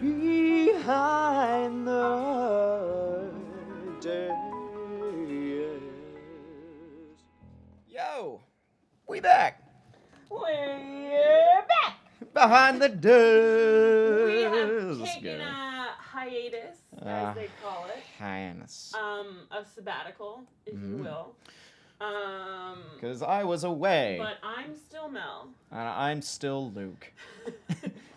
behind the desk. Yo, we back. We're back. Behind the desk. We have taken a hiatus, as they call it. Hiatus. A sabbatical, if you will. Because I was away. But I'm still Mel. And I'm still Luke.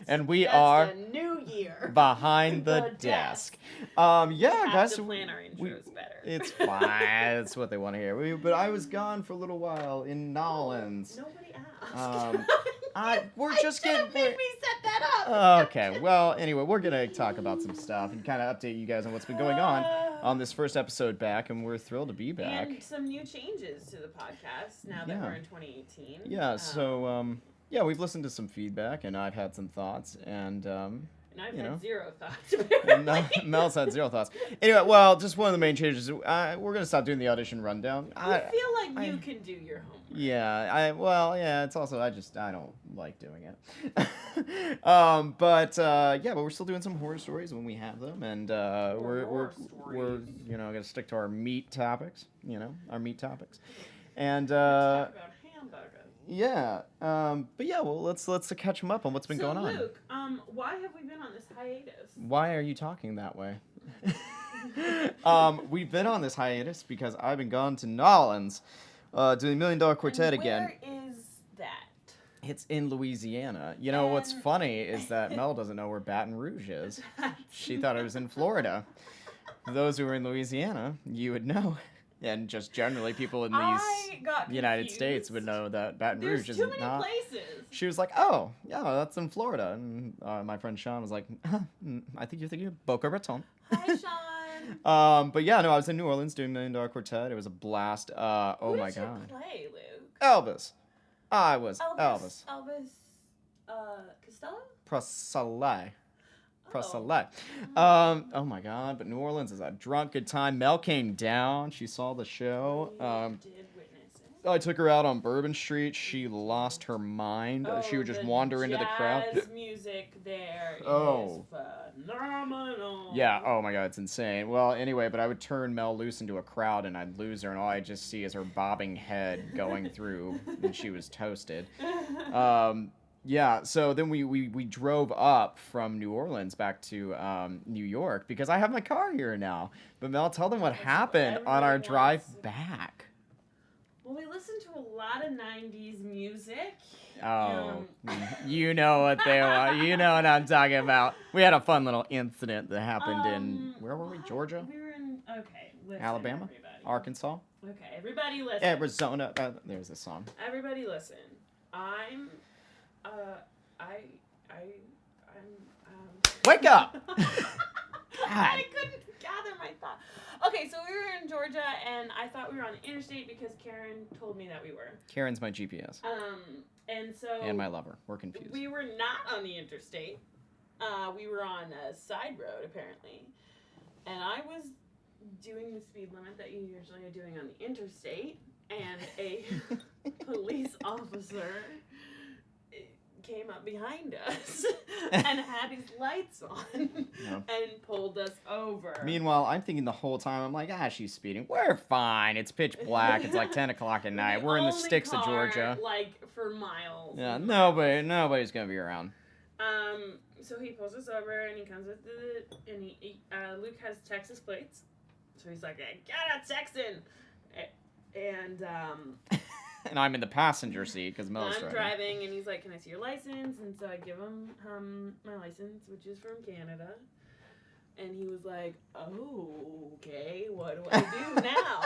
And we Just are a new year. behind the desk. Yeah, we have guys. to plan our intros better. It's fine. That's what they want to hear. But I was gone for a little while in Nolans. Nobody asked. We're just getting. Made me set that up. Okay. Well, anyway, we're gonna talk about some stuff and kind of update you guys on what's been going on this first episode back, and we're thrilled to be back. And some new changes to the podcast now that we're in 2018. Yeah. So yeah, we've listened to some feedback, and I've had some thoughts, and I've had zero thoughts. Mel's had zero thoughts. Anyway, well, just one of the main changes. We're gonna stop doing the audition rundown. I feel like you can do your homework. Yeah. It's also I don't like doing it. But we're still doing some horror stories when we have them, and we're gonna stick to our meat topics. Our meat topics, and talk about hamburgers. Yeah, but yeah, well, let's catch them up on what's been going on. Luke, why have we been on this hiatus? Why are you talking that way? We've been on this hiatus because I've been gone to Nolans, doing $1 Million Quartet again. Where is that? It's in Louisiana. What's funny is that Mel doesn't know where Baton Rouge is. She thought it was in Florida. For those who are in Louisiana, you would know. And just generally, people in these United States would know that Baton Rouge is not. There's too many places. She was like, "Oh, yeah, that's in Florida." And my friend Sean was like, "I think you're thinking of Boca Raton." Hi, Sean. But yeah, no, I was in New Orleans doing $1 Million Quartet. It was a blast. Oh Who my did god. You play, Luke? Elvis. I was Elvis. Costello? Prosele. Oh my god, but New Orleans is a drunk good time. Mel came down. She saw the show. Did witness it. I took her out on Bourbon Street. She lost her mind. She would just wander into the crowd. Jazz music there is phenomenal. Yeah, oh my god, it's insane. Well, anyway, but I would turn Mel loose into a crowd and I'd lose her, and all I just see is her bobbing head going through, and she was toasted. Yeah, so then we drove up from New Orleans back to New York because I have my car here now. But Mel, tell them what happened on our drive back. Well, we listened to a lot of 90s music. Oh, you know what they want. You know what I'm talking about. We had a fun little incident that happened in, where were we, Georgia? We were in, listen, Alabama? everybody. Arkansas? Okay, everybody listen. Arizona. There's a song. Everybody listen. I'm Wake up! I couldn't gather my thought. Okay, so we were in Georgia, and I thought we were on the interstate because Karen told me that we were. Karen's my GPS. And so... And my lover. We're confused. We were not on the interstate. We were on a side road, apparently. And I was doing the speed limit that you usually are doing on the interstate, and a police officer came up behind us and had his lights on and pulled us over. Meanwhile, I'm thinking the whole time, I'm like, she's speeding. We're fine. It's pitch black. It's like 10 o'clock at night. We're in the sticks of Georgia. Like, for miles. Yeah, nobody's going to be around. So he pulls us over, and he comes with Luke has Texas plates. So he's like, I got a Texan! And, and I'm in the passenger seat because Mel's driving, and he's like, can I see your license? And so I give him my license, which is from Canada. And he was like, oh, okay, what do I do now?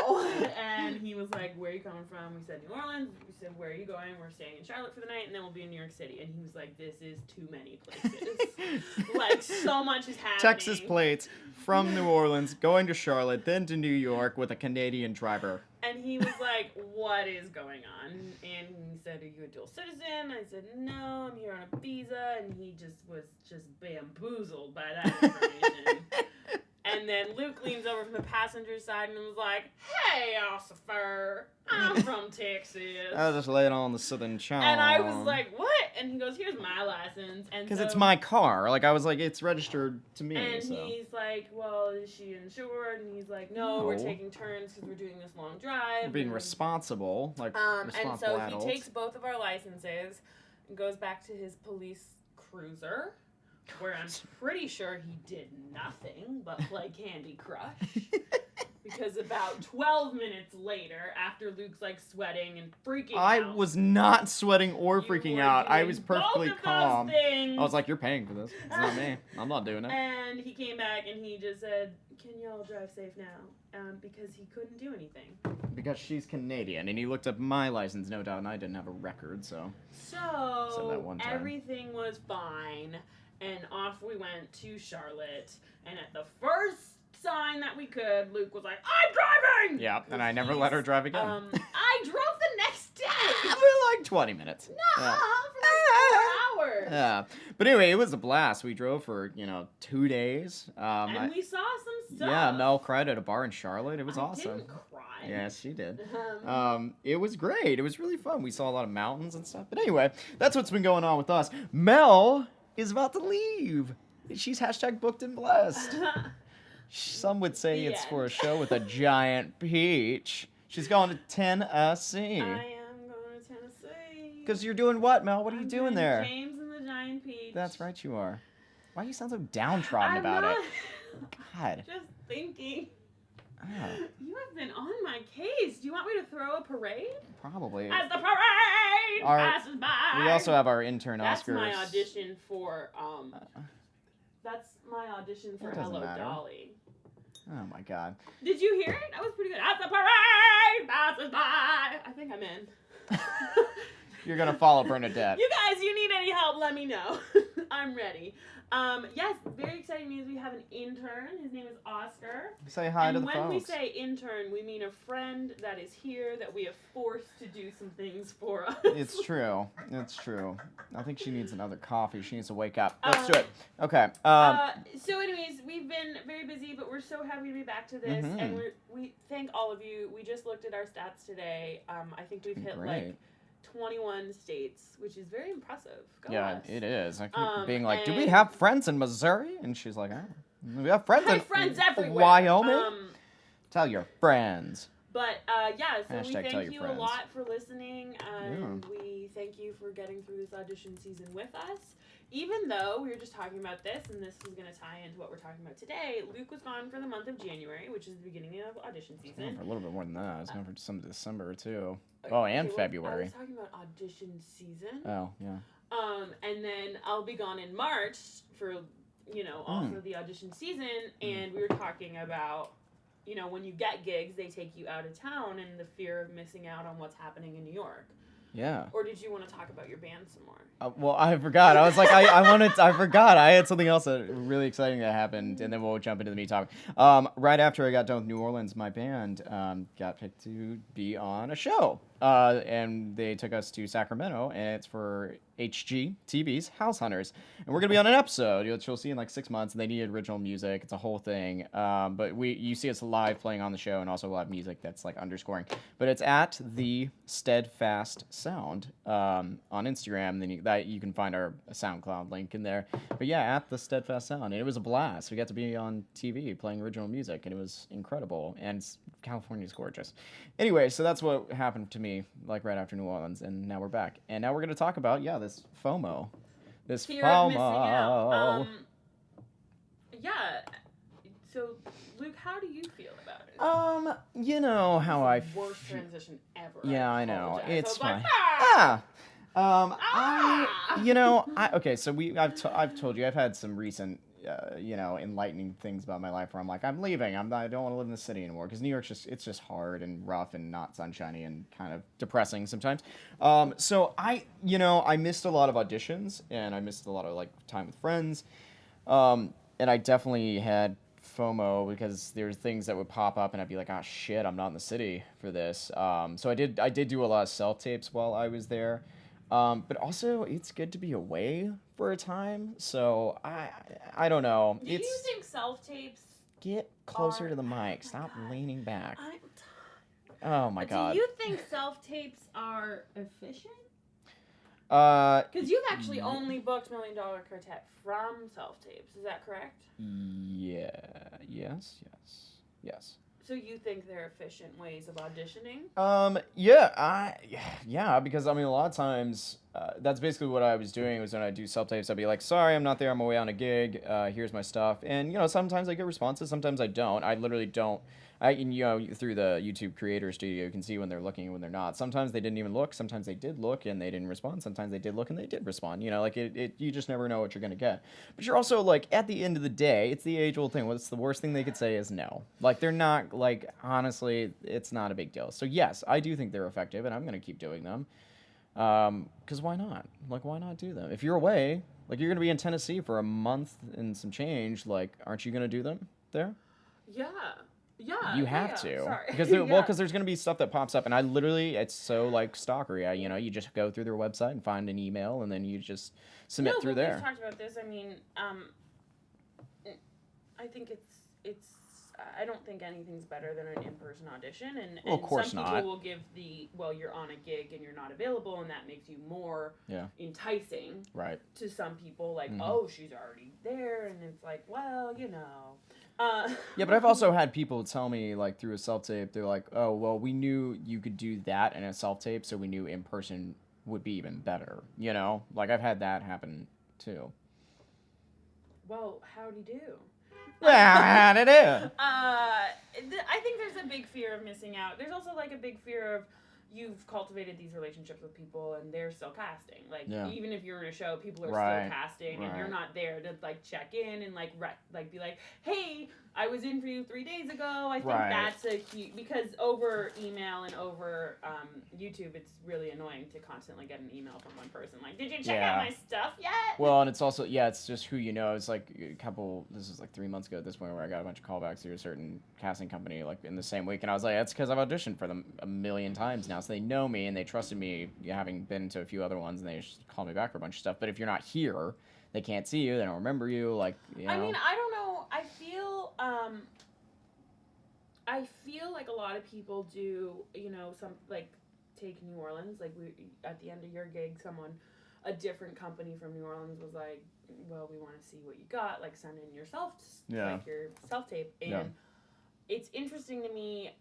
And he was like, where are you coming from? We said New Orleans. We said, where are you going? We're staying in Charlotte for the night, and then we'll be in New York City. And he was like, this is too many places. Like, so much is happening. Texas plates from New Orleans, going to Charlotte, then to New York with a Canadian driver. And he was like, what is going on? And he said, are you a dual citizen? I said, no, I'm here on a visa. And he just was bamboozled by that information. And And then Luke leans over from the passenger side and was like, "Hey, Ossifer, I'm from Texas." I was just laying on the southern charm. And I was like, "What?" And he goes, "Here's my license." And because so, it's my car. Like, I was like, it's registered to me. And so. he's like, "Well, is she insured?" And he's like, "No, we're taking turns because we're doing this long drive. We're being responsible, like responsible And so adults. he takes both of our licenses and goes back to his police cruiser, where I'm pretty sure he did nothing but play Candy Crush. Because about 12 minutes later, after Luke's like sweating and freaking out. I was not sweating or freaking out. I was perfectly calm. I was like, you're paying for this. It's not me. I'm not doing it. And he came back and he just said, "Can y'all drive safe now?" Because he couldn't do anything. Because she's Canadian. And he looked up my license, no doubt, and I didn't have a record, so. So, everything was fine. And off we went to Charlotte. And at the first sign that we could, Luke was like, "I'm driving!" Yeah, and I never let her drive again. I drove the next day. For like 20 minutes. No, Yeah. for like 4 hours. Yeah. But anyway, it was a blast. We drove for, 2 days. And we saw some stuff. Yeah, Mel cried at a bar in Charlotte. It was I awesome. didn't cry. Yes, she did. It was great. It was really fun. We saw a lot of mountains and stuff. But anyway, that's what's been going on with us. Mel is about to leave. She's #booked and blessed. Some would say it's for a show with a giant peach. She's going to Tennessee. I am going to Tennessee. Because you're doing what, Mel? What are you doing there? James and the Giant Peach. That's right, you are. Why do you sound so downtrodden about it? God. Just thinking. Oh, You have been on my case. Do you want me to throw a parade? probably. As the parade passes by. We also have our intern Oscar. That's my audition for That's my audition for It doesn't Hello matter. Dolly. Oh my God. Did you hear it? That was pretty good. As the parade passes by. I think I'm in. You're gonna follow Bernadette. You guys, you need any help, let me know. I'm ready. Yes, very exciting news. We have an intern. His name is Oscar. Say hi to And the when we folks. say intern, we mean a friend that is here that we have forced to do some things for us. It's true. It's true. I think she needs another coffee. She needs to wake up. Let's do it. Okay. So anyways, we've been very busy, but we're so happy to be back to this. And we thank all of you. We just looked at our stats today. I think we've hit like 21 states, which is very impressive. Go us. It is. I keep being like, do we have friends in Missouri? And she's like, oh, we have friends in friends everywhere. Wyoming. Tell your friends. But yeah, so we Hashtag tell thank your you friends. a lot for listening, and we thank you for getting through this audition season with us. Even though we were just talking about this, and this is going to tie into what we're talking about today, Luke was gone for the month of January, which is the beginning of audition season. For a little bit more than that. I was going for some December too. Oh, and February. I was talking about audition season. Oh, yeah. And then I'll be gone in March for, also the audition season, and we were talking about, when you get gigs, they take you out of town and the fear of missing out on what's happening in New York. Yeah. Or did you want to talk about your band some more? Well, I forgot. I was like, I forgot. I had something else really exciting that happened, and then we'll jump into the meat topic. Right after I got done with New Orleans, my band got picked to be on a show. And they took us to Sacramento, and it's for HGTV's House Hunters. And we're going to be on an episode, which you'll see in like 6 months, and they needed original music. It's a whole thing. But you see us live playing on the show, and also we'll have music that's like underscoring. But it's at the Steadfast Sound on Instagram. Then you can find our SoundCloud link in there. But yeah, at the Steadfast Sound. And it was a blast. We got to be on TV playing original music, and it was incredible. And California's gorgeous. Anyway, so that's what happened to me, like right after New Orleans, and now we're back. And now we're going to talk about, this FOMO. This Fear of missing out. FOMO. Yeah. So, Luke, how do you feel about it? You know how I Worst transition ever. Yeah, I know. apologize. It's I was fine. like, Okay, so I've told you I've had some recent enlightening things about my life where I'm like, I'm leaving. I don't want to live in the city anymore because New York's just hard and rough and not sunshiny and kind of depressing sometimes. So I missed a lot of auditions and I missed a lot of like time with friends. And I definitely had FOMO because there's things that would pop up and I'd be like, oh shit, I'm not in the city for this. So I did do a lot of self-tapes while I was there. But also it's good to be away for a time. So I don't know. Do you think self-tapes get closer to the mic. Stop leaning back. I'm Oh my god. Do you think self-tapes are efficient? Because you've actually only booked $1 Million Quartet from self-tapes. Is that correct? Yeah. Yes. So you think they're efficient ways of auditioning? Yeah, because I mean, a lot of times, that's basically what I was doing. Was when I do self-tapes, I'd be like, sorry, I'm not there, I'm away on a gig, here's my stuff. And, sometimes I get responses, sometimes I don't. I literally don't. Through the YouTube Creator Studio, you can see when they're looking and when they're not. Sometimes they didn't even look, sometimes they did look and they didn't respond, sometimes they did look and they did respond. You just never know what you're gonna get. But you're also, at the end of the day, it's the age-old thing. What's the worst thing they could say is no. They're not, honestly, it's not a big deal. So, yes, I do think they're effective, and I'm gonna keep doing them. Because why not? Why not do them? If you're away, you're gonna be in Tennessee for a month and some change, aren't you gonna do them there? Yeah. Yeah, you have to. Sorry. Because because there's going to be stuff that pops up, and I literally, it's so stalkery. You just go through their website and find an email, and then you just submit through there. We've talked about this. I mean, I think it's. I don't think anything's better than an in-person audition, and of course some not. people will give you're on a gig and you're not available, and that makes you more enticing. Right. To some people, oh, she's already there, and it's yeah, but I've also had people tell me, through a self-tape, they're like, oh, well, we knew you could do that in a self-tape, so we knew in person would be even better, I've had that happen, too. Well, howdy do. Yeah, howdy do. I think there's a big fear of missing out. There's also, a big fear of you've cultivated these relationships with people and they're still casting. Even if you're in a show, people are still casting and you're not there to check in and be like, hey, I was in for you 3 days ago. I think that's a cute, because over email and over YouTube, it's really annoying to constantly get an email from one person did you check out my stuff yet? Well, and it's also, it's just who you know. It's this is 3 months ago at this point, where I got a bunch of callbacks through a certain casting company in the same week, and I was like, that's because I've auditioned for them a million times now, so they know me and they trusted me, having been to a few other ones, and they just called me back for a bunch of stuff. But if you're not here, they can't see you, they don't remember you, I mean, I don't know. I feel like a lot of people do, some, take New Orleans, at the end of your gig, a different company from New Orleans was like, well, we want to see what you got, send in your your self-tape, and it's interesting to me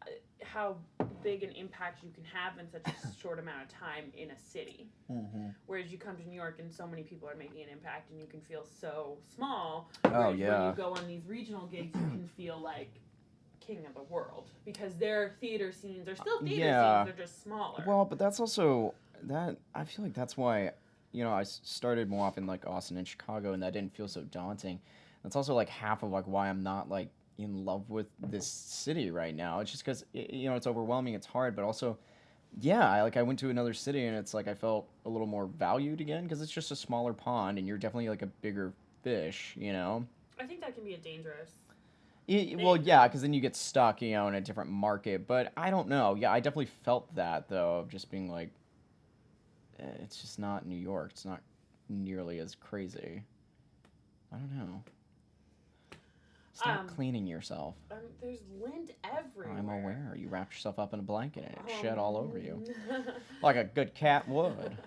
how big an impact you can have in such a short amount of time in a city. Mm-hmm. Whereas you come to New York and so many people are making an impact and you can feel so small. Oh, when you go on these regional gigs, you can feel like king of the world because their theater scenes are still theater scenes, they're just smaller. Well, but that's also, I feel like that's why, I started more often Austin and Chicago, and that didn't feel so daunting. That's also half of why I'm not in love with this city right now. It's just because it's overwhelming, it's hard, but also I went to another city and it's I felt a little more valued again because it's just a smaller pond and you're definitely a bigger fish, I think that can be a dangerous well, yeah, because then you get stuck, in a different market. But I don't know. Yeah, I definitely felt that, though, of just being it's just not New York. It's not nearly as crazy. I don't know. Stop cleaning yourself. There's lint everywhere. I'm aware. You wrapped yourself up in a blanket and it shed all over you. Like a good cat would.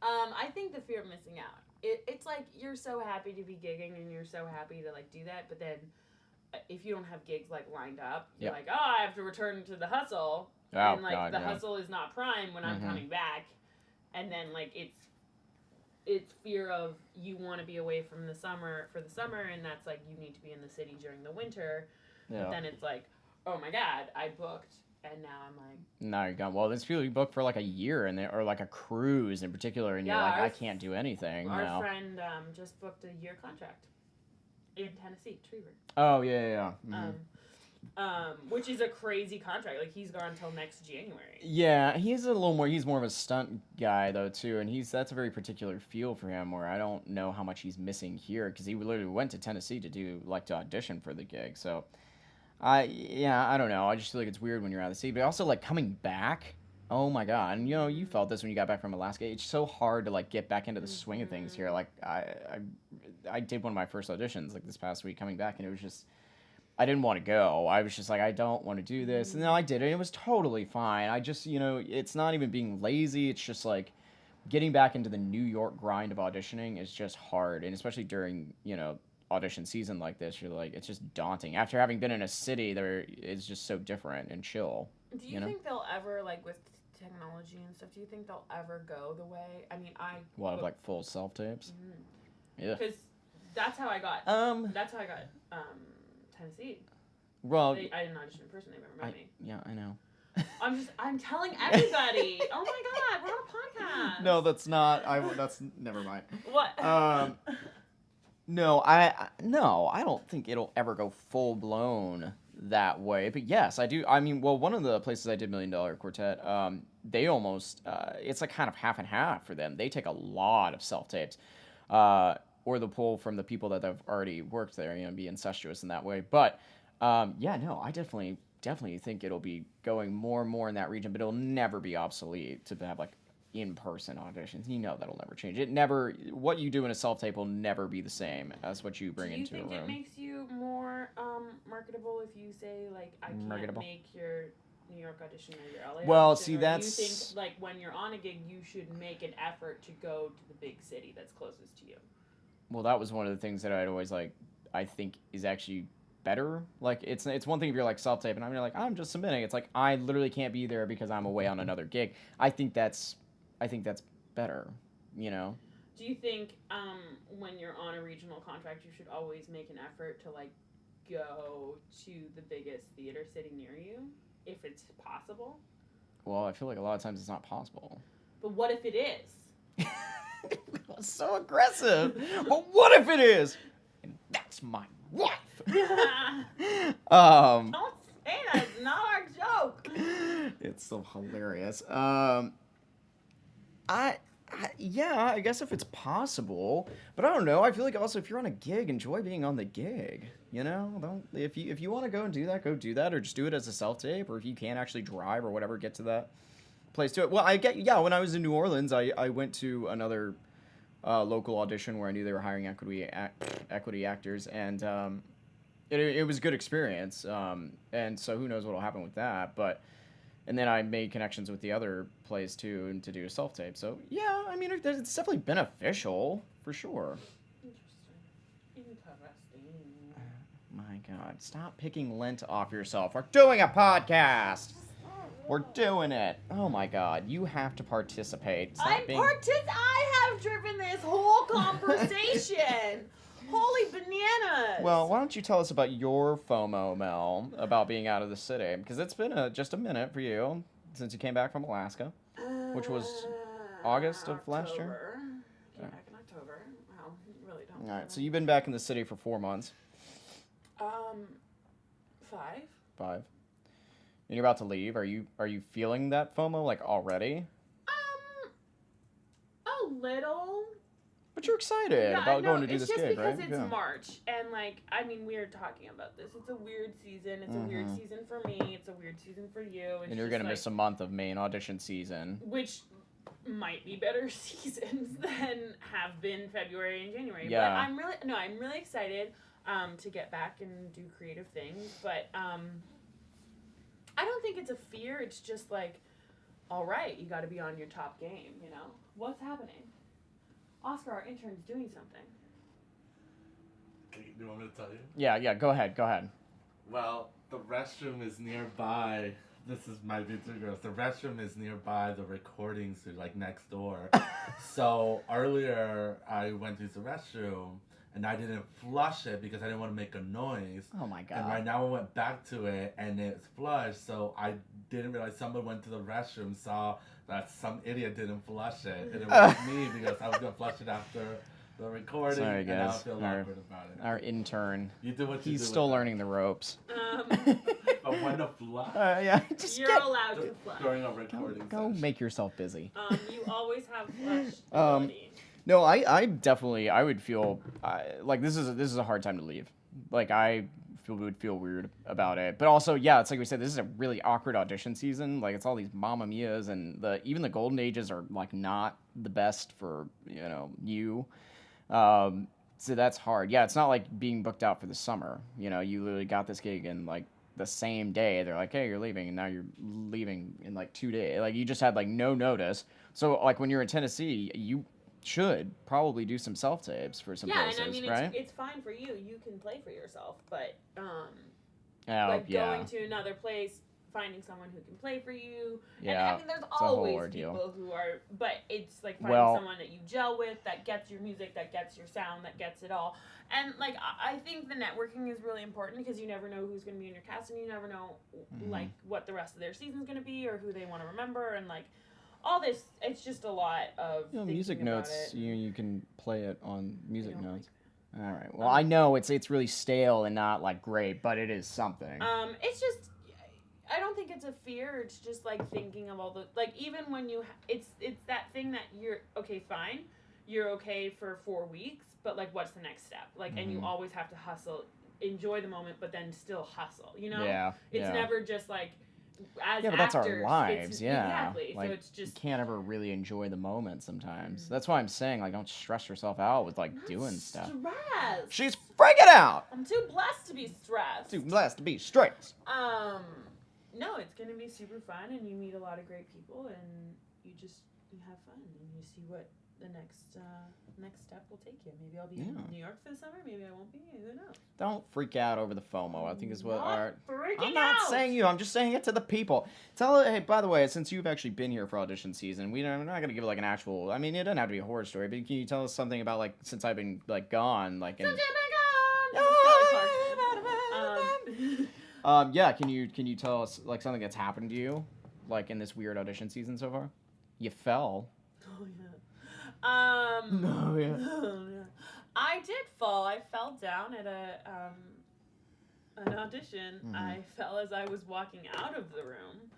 I think the fear of missing out. It's you're so happy to be gigging and you're so happy to do that, but then if you don't have gigs lined up, you're oh, I have to return to the hustle, and the hustle is not prime when I'm coming back, and then it's fear of you want to be away from the summer for the summer, and that's you need to be in the city during the winter, but then it's oh my god, I booked, and now I'm now you're gone. Well, there's people you book for a year and or a cruise in particular, and you're I can't do anything. Our friend just booked a year contract in Tennessee, Trevor. Oh, yeah. Mm-hmm. Which is a crazy contract. He's gone until next January. Yeah, he's more of a stunt guy, though, too, and that's a very particular feel for him, where I don't know how much he's missing here, because he literally went to Tennessee to do, to audition for the gig, so, I don't know, I just feel it's weird when you're out of the city, but also, coming back, oh my god, and, you felt this when you got back from Alaska, it's so hard to, get back into the swing of things here, I did one of my first auditions, this past week coming back, and it was just, I didn't want to go. I was just like, I don't want to do this. And then I did it. It was totally fine. I just, it's not even being lazy. It's just like getting back into the New York grind of auditioning is just hard. And especially during, audition season like this, you're like, it's just daunting. After having been in a city, there it's just so different and chill. Do you think they'll ever, like, with technology and stuff, do you think they'll ever go the way? I mean, of like full self tapes? Yeah. Because that's how I got. Tennessee. Well, I didn't audition in person. They never met me. Yeah, I know. I'm telling everybody. Oh my God, we're on a podcast. No, that's not. That's never mind. What? No, I don't think it'll ever go full blown that way. But yes, I do. I mean, well, one of the places I did $1 Million Quartet, they almost it's like kind of half and half for them. They take a lot of self tapes. Or the pull from the people that have already worked there, be incestuous in that way. But I definitely think it'll be going more and more in that region, but it'll never be obsolete to have like in-person auditions. That'll never change. What you do in a self-tape will never be the same as what you bring into a room. Do you think it makes you more marketable if you say, like, I can't make your New York audition or your LA well, audition? see, that's... Do you think, like, when you're on a gig, you should make an effort to go to the big city that's closest to you? Well, that was one of the things that I'd always, like, I think is actually better. Like, it's one thing if you're, like, self-tape, and I'm just submitting. It's like, I literally can't be there because I'm away on another gig. I think that's better, Do you think when you're on a regional contract, you should always make an effort to, like, go to the biggest theater city near you, if it's possible? Well, I feel like a lot of times it's not possible. But what if it is? So aggressive. But what if it is? And that's my wife. Don't say that. It's not our joke. It's so hilarious. I guess if it's possible, but I don't know. I feel like also if you're on a gig, enjoy being on the gig. Don't if you want to go and do that, go do that, or just do it as a self tape, or if you can't actually drive or whatever, get to that place to it. Well, when I was in New Orleans, I went to another local audition where I knew they were hiring equity actors, and it was a good experience. And so who knows what'll happen with that, but. And then I made connections with the other place, too, and to do a self-tape. So, yeah, I mean, it's definitely beneficial, for sure. Interesting. My God, stop picking lint off yourself. We're doing a podcast. We're doing it. Oh, my God, you have to participate. I have driven this whole conversation. Holy bananas! Well, why don't you tell us about your FOMO, Mel, about being out of the city? Because it's been just a minute for you since you came back from Alaska, which was August of last year? Came back in October. Wow, you really don't. All right, so you've been back in the city for 4 months. 5. 5. And you're about to leave. Are you feeling that FOMO, like, already? A little. But you're excited about going to do this gig, right? It's just because it's March, and, like, I mean, we were talking about this. It's a weird season. It's a weird season for me. It's a weird season for you. And you're going to miss a month of main audition season. Which might be better seasons than have been February and January. Yeah. But I'm really excited to get back and do creative things. But I don't think it's a fear. It's just, like, all right, you got to be on your top game, What's happening? Oscar, our intern's doing something. Do you want me to tell you? Yeah, go ahead. Well, the restroom is nearby. This is my big two girls. The restroom is nearby the recording studio, like next door. So earlier, I went to the restroom, and I didn't flush it because I didn't want to make a noise. Oh my God. And right now I went back to it, and it's flushed, so I didn't realize someone went to the restroom, saw that some idiot didn't flush it, and it was me because I was going to flush it after the recording. Sorry, and guys. I feel awkward about it. Our intern. You do what you He's do still with learning the ropes. But when to flush? Yeah, You're allowed to flush. During a recording Go session. make yourself busy. You always have flush ability. No, I definitely, I would feel, like, this is a hard time to leave. Like, would feel weird about it. But also, yeah, it's like we said, this is a really awkward audition season. Like, it's all these Mamma Mias, and even the golden ages are, like, not the best for, you. So that's hard. Yeah, it's not like being booked out for the summer. You know, you literally got this gig and like the same day they're like, hey, you're leaving, and now you're leaving in like 2 days. Like you just had like no notice. So like when you're in Tennessee, you should probably do some self tapes for some Yeah, places, and I mean, right? it's fine for you. You can play for yourself, but Oh, like yeah. going to another place, finding someone who can play for you. Yeah, And I mean, there's a whole always ordeal. people who are, but it's like finding Well- someone that you gel with, that gets your music, that gets your sound, that gets it all. And like, I think the networking is really important because you never know who's going to be in your cast, and you never know like what the rest of their season's going to be or who they want to remember, and like all this. It's just a lot of music thinking about notes. it. You can play it on music don't notes. All right. Well, I know it's really stale and not like great, but it is something. It's just, I don't think it's a fear. It's just like thinking of all the, like, even when you it's that thing that you're okay, fine, you're okay for 4 weeks, but like what's the next step, like, and you always have to hustle, enjoy the moment, but then still hustle, you know. Yeah. It's never just like as Yeah, but that's our actors, lives, yeah. exactly. Like, so it's just you can't ever really enjoy the moment sometimes. That's why I'm saying, like, don't stress yourself out with, like, not doing stuff. stress. She's freaking out! I'm too blessed to be stressed. Too blessed to be stressed. No, it's gonna be super fun, and you meet a lot of great people, and you have fun, and you see what the next step will take you. Maybe I'll be in New York for the summer. Maybe I won't be. Who knows? Don't freak out over the FOMO, I think is what Freaking I'm not out. saying you, I'm just saying it to the people. Hey, by the way, since you've actually been here for audition season, we're not going to give like an actual, I mean, it doesn't have to be a horror story, but can you tell us something about like, since I've been like gone, like, and... yeah, can you tell us like something that's happened to you, like in this weird audition season so far? You fell. Oh yeah. No, yeah. I did fall. I fell down at an audition. I fell as I was walking out of the room.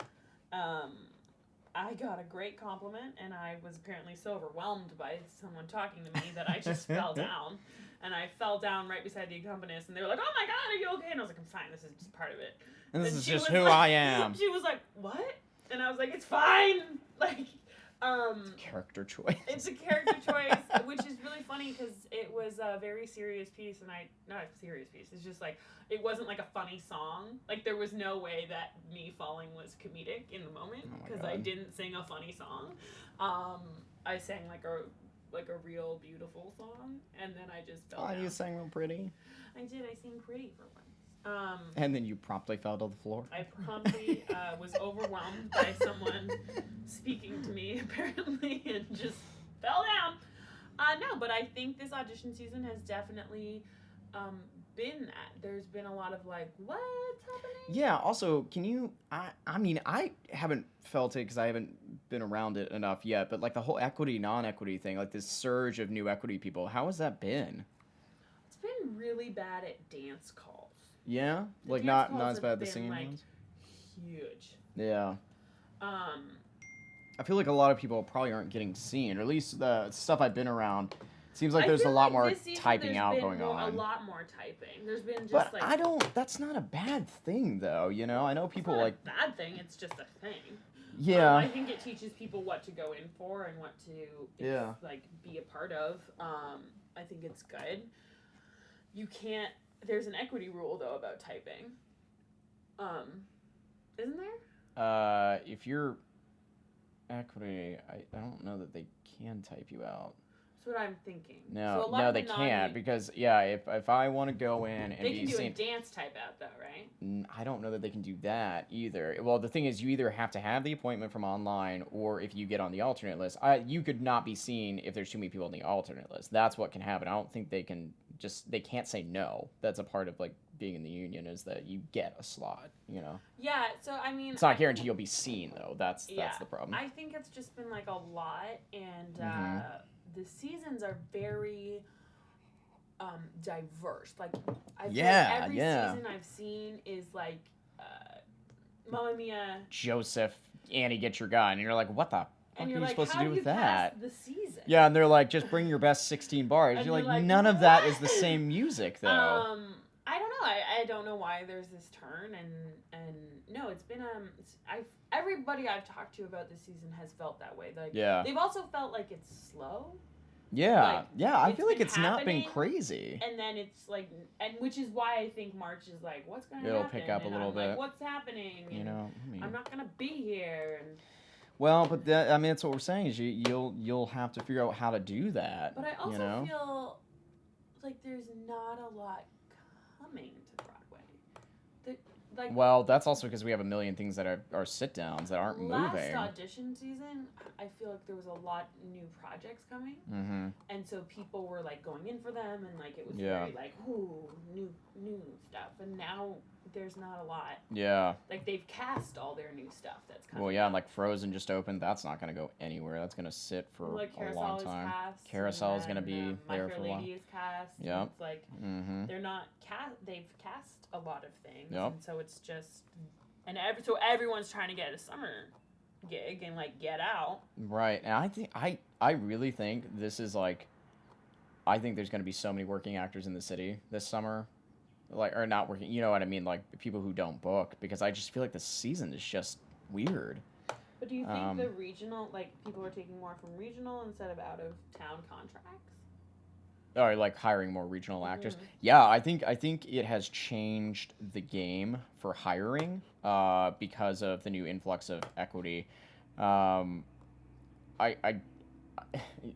I got a great compliment, and I was apparently so overwhelmed by someone talking to me that I just fell down. And I fell down right beside the accompanist, and they were like, "Oh my God, are you okay?" And I was like, "I'm fine. This is just part of it." And this And is she just was who like- I am. She was like, "What?" And I was like, "It's fine." Like, Character choice. it's a character choice, which is really funny because it was a very serious piece, and not a serious piece. It's just like, it wasn't like a funny song. Like, there was no way that me falling was comedic in the moment because I didn't sing a funny song. I sang like a real beautiful song, and then I just fell down. You sang real pretty. I did. I sang pretty for once. And then you promptly fell to the floor. I promptly was overwhelmed by someone speaking to me, apparently, and just fell down. No, but I think this audition season has definitely been that. There's been a lot of like, what's happening? Yeah, also, can you... I mean, I haven't felt it because I haven't been around it enough yet, but like the whole equity, non-equity thing, like this surge of new equity people, how has that been? It's been really bad at dance calls. Yeah? The Like, dance not calls as have bad as the been, singing like, ones? Huge. Yeah. I feel like a lot of people probably aren't getting seen, or at least the stuff I've been around. Seems like there's a lot more typing out going on. A lot more typing. There's been just But like... that's not a bad thing, though, you know? I know people it's not like... a bad thing, it's just a thing. Yeah. I think it teaches people what to go in for and what to like be a part of. I think it's good. You can't... There's an equity rule, though, about typing. Isn't there? If you're equity, I don't know that they can type you out. That's what I'm thinking. No, so a lot no, of they can't, because if I want to go in and they be can do seen, a dance type out, though, right? I don't know that they can do that either. Well, the thing is, you either have to have the appointment from online, or if you get on the alternate list, you could not be seen if there's too many people on the alternate list. That's what can happen. I don't think they can't say no. That's a part of like being in the union, is that you get a slot, you know? Yeah, so I mean... It's not guaranteed you'll be seen, though. That's the problem. I think it's just been like a lot, and the seasons are very diverse. Like, I feel like every season I've seen is like Mamma Mia, Joseph, Annie, get your gun, and you're like, what the fuck and are you're you like, supposed to how do do with you pass that? the season? Yeah, and they're like, just bring your best 16 bars. And You're you're like, like, none of that is what? the same music, though. I don't know. I don't know why there's this turn, and no, it's been everybody I've talked to about this season has felt that way. Like, Yeah. they've also felt like it's slow. Yeah, Like, yeah. I it's feel like been it's not been happening, crazy. And then it's like, and which is why I think March is like, what's going to It'll happen? pick up a And little I'm bit. Like, what's happening? You And know, I mean, I'm not going to be here. And well, but that, I mean, that's what we're saying is you'll have to figure out how to do that. But I also you know? feel like there's not a lot coming to Broadway. Like Well, that's also because we have a million things that are sit downs that aren't last moving. audition season, I feel like there was a lot new projects coming, Mm-hmm. and so people were like going in for them, and like it was Yeah. very like ooh new stuff. And now there's not a lot. Yeah. Like they've cast all their new stuff that's coming. Well, yeah, and like Frozen just opened. That's not going to go anywhere. That's going to sit for like a long time. Cast, Carousel is and going to then, be My there Fair for a while. Lady is cast. Yep. And it's like Mm-hmm. they're not cast. They've cast a lot of things, Yep. and so it's just so everyone's trying to get a summer gig and like get out. Right, and I think I really think this is like, I think there's going to be so many working actors in the city this summer, like, or not working. You know what I mean? Like people who don't book, because I just feel like the season is just weird. But do you think the regional, like people are taking more from regional instead of out of town contracts? Or like hiring more regional actors. Mhm. Yeah, I think it has changed the game for hiring because of the new influx of equity. I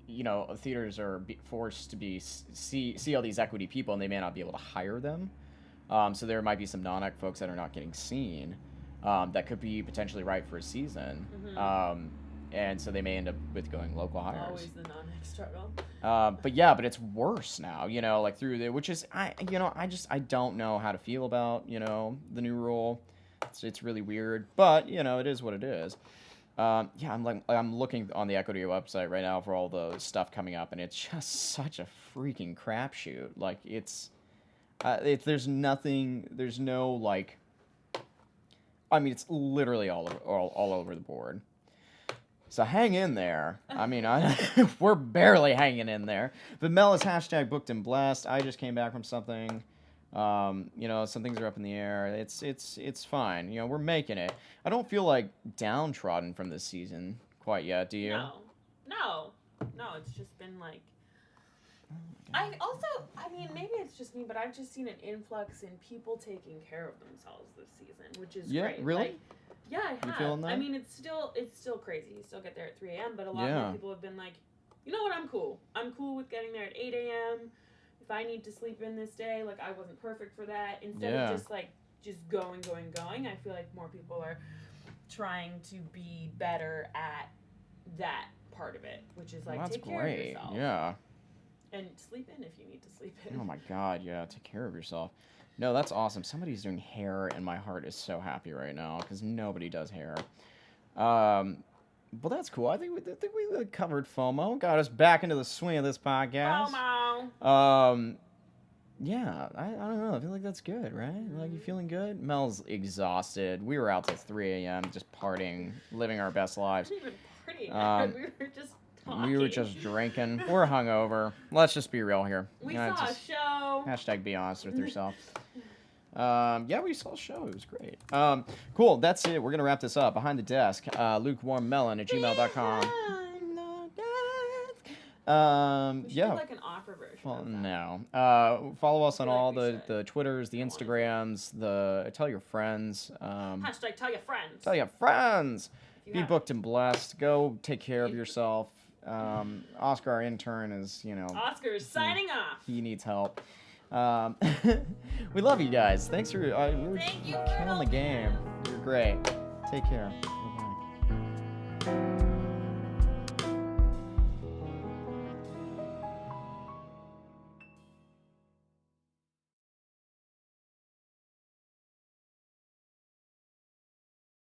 you know, theaters are forced to see all these equity people, and they may not be able to hire them. So there might be some non-ec folks that are not getting seen that could be potentially right for a season. Mhm. And so they may end up with going local hires. Always the non-ex struggle. But it's worse now, you know, like which is, I don't know how to feel about, you know, the new rule. It's really weird, but you know, it is what it is. I'm looking on the equity website right now for all the stuff coming up, and it's just such a freaking crapshoot. Like there's no like, I mean, it's literally all over the board. So hang in there. I mean, we're barely hanging in there. But Mel is hashtag booked and blessed. I just came back from something. You know, some things are up in the air. It's fine. You know, we're making it. I don't feel like downtrodden from this season quite yet. Do you? No. It's just been like. I mean, maybe it's just me, but I've just seen an influx in people taking care of themselves this season, which is great. Really? Like, yeah, I have. You feeling that? I mean, it's still crazy. You still get there at 3 a.m., but a lot more people have been like, you know what, I'm cool. I'm cool with getting there at 8 a.m. If I need to sleep in this day, like, I wasn't perfect for that. Instead of just going, I feel like more people are trying to be better at that part of it, which is like, take care of yourself. Yeah. And sleep in if you need to sleep in. Oh my God, yeah, take care of yourself. No, that's awesome. Somebody's doing hair, and my heart is so happy right now because nobody does hair. Well, that's cool. I think we covered FOMO, got us back into the swing of this podcast. FOMO. Yeah, I don't know. I feel like that's good, right? Like, you feeling good? Mel's exhausted. We were out till 3 a.m. just partying, living our best lives. Not even partying. We were just talking. We were just drinking. We're hungover. Let's just be real here. We saw a show. Hashtag be honest with yourself. Yeah, we saw a show. It was great. Cool. That's it. We're going to wrap this up. Behind the desk, lukewarmmelon@gmail.com. We should yeah. do like an opera version. Well, of that. no. Follow us on I feel like all we should. the Twitters, the Instagrams, tell your friends. Hashtag tell your friends. Tell your friends. If you Be have- booked and blessed. Go take care of yourself. Oscar, our intern, is, you know, Oscar's signing off. he needs help. We love you guys. Thanks for Thank you for killing the helping game. out. You're great. Take care.